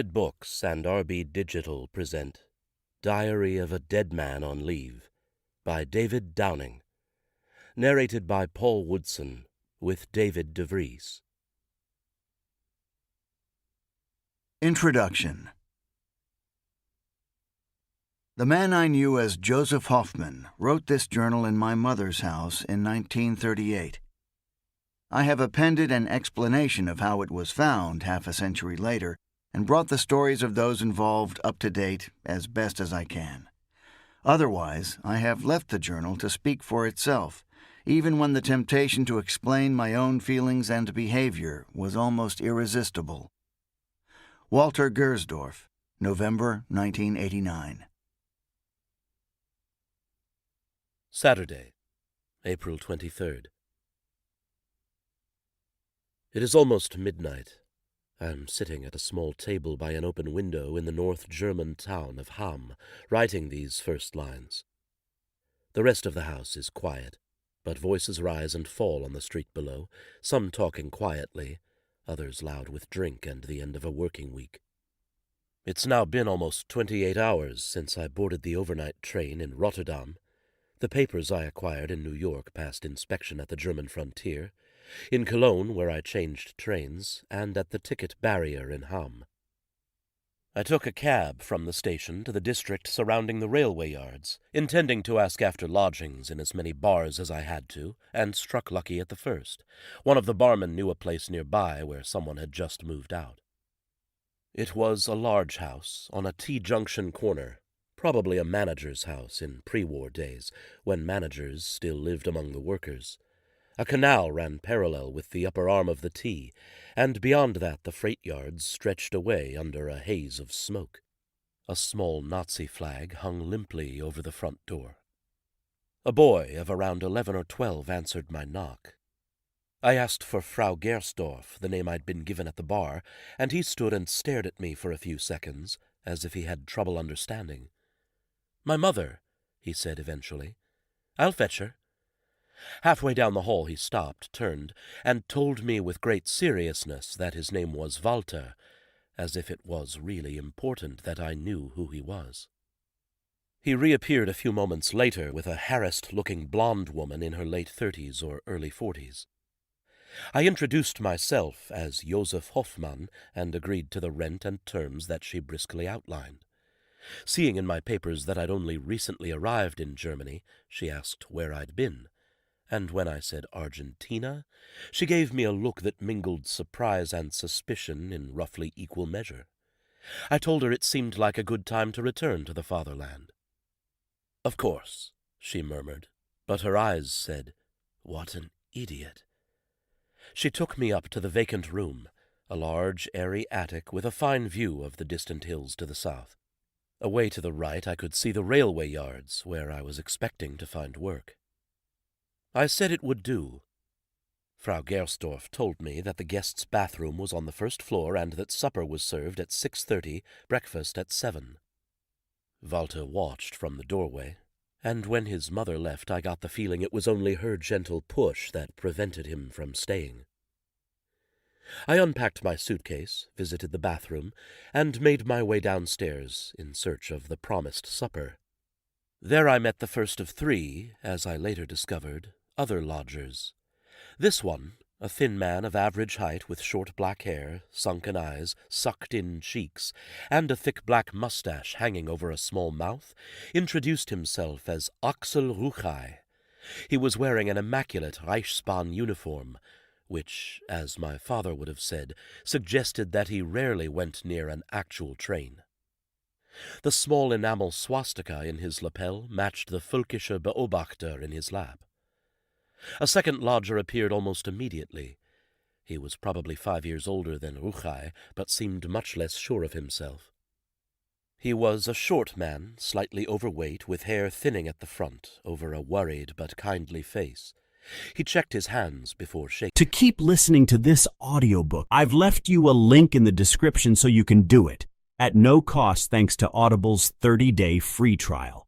Books and RB Digital present Diary of a Dead Man on Leave by David Downing. Narrated by Paul Woodson with David DeVries. Introduction. The man I knew as Joseph Hoffman wrote this journal in my mother's house in 1938. I have appended an explanation of how it was found half a century later and brought the stories of those involved up to date as best as I can. Otherwise, I have left the journal to speak for itself, even when the temptation to explain my own feelings and behavior was almost irresistible. Walter Gersdorf, November 1989. Saturday, April 23rd. It is almost midnight. I am sitting at a small table by an open window in the North German town of Hamm, writing these first lines. The rest of the house is quiet, but voices rise and fall on the street below, some talking quietly, others loud with drink and the end of a working week. It's now been almost 28 hours since I boarded the overnight train in Rotterdam. The papers I acquired in New York passed inspection at the German frontier, in Cologne, where I changed trains, and at the ticket barrier in Hamm. I took a cab from the station to the district surrounding the railway yards, intending to ask after lodgings in as many bars as I had to, and struck lucky at the first. One of the barmen knew a place nearby where someone had just moved out. It was a large house on a T-junction corner, probably a manager's house in pre-war days, when managers still lived among the workers. A canal ran parallel with the upper arm of the T, and beyond that the freight yards stretched away under a haze of smoke. A small Nazi flag hung limply over the front door. A boy of around 11 or 12 answered my knock. I asked for Frau Gersdorf, the name I'd been given at the bar, and he stood and stared at me for a few seconds, as if he had trouble understanding. "My mother," he said eventually. "I'll fetch her." Halfway down the hall he stopped, turned, and told me with great seriousness that his name was Walter, as if it was really important that I knew who he was. He reappeared a few moments later with a harassed-looking blonde woman in her late 30s or early 40s. I introduced myself as Joseph Hoffmann and agreed to the rent and terms that she briskly outlined. Seeing in my papers that I'd only recently arrived in Germany, she asked where I'd been. And when I said Argentina, she gave me a look that mingled surprise and suspicion in roughly equal measure. I told her it seemed like a good time to return to the fatherland. "Of course," she murmured, but her eyes said, "What an idiot." She took me up to the vacant room, a large, airy attic with a fine view of the distant hills to the south. Away to the right I could see the railway yards, where I was expecting to find work. I said it would do. Frau Gersdorf told me that the guest's bathroom was on the first floor and that supper was served at 6:30, breakfast at 7. Walter watched from the doorway, and when his mother left I got the feeling it was only her gentle push that prevented him from staying. I unpacked my suitcase, visited the bathroom, and made my way downstairs in search of the promised supper. There I met the first of 3, as I later discovered, other lodgers. This one, a thin man of average height with short black hair, sunken eyes, sucked-in cheeks, and a thick black mustache hanging over a small mouth, introduced himself as Axel Ruchai. He was wearing an immaculate Reichsbahn uniform, which, as my father would have said, suggested that he rarely went near an actual train. The small enamel swastika in his lapel matched the Völkische Beobachter in his lap. A second lodger appeared almost immediately. He was probably 5 years older than Ruchai, but seemed much less sure of himself. He was a short man, slightly overweight, with hair thinning at the front over a worried but kindly face. He checked his hands before shaking. To keep listening to this audiobook, I've left you a link in the description so you can do it, at no cost thanks to Audible's 30-day free trial.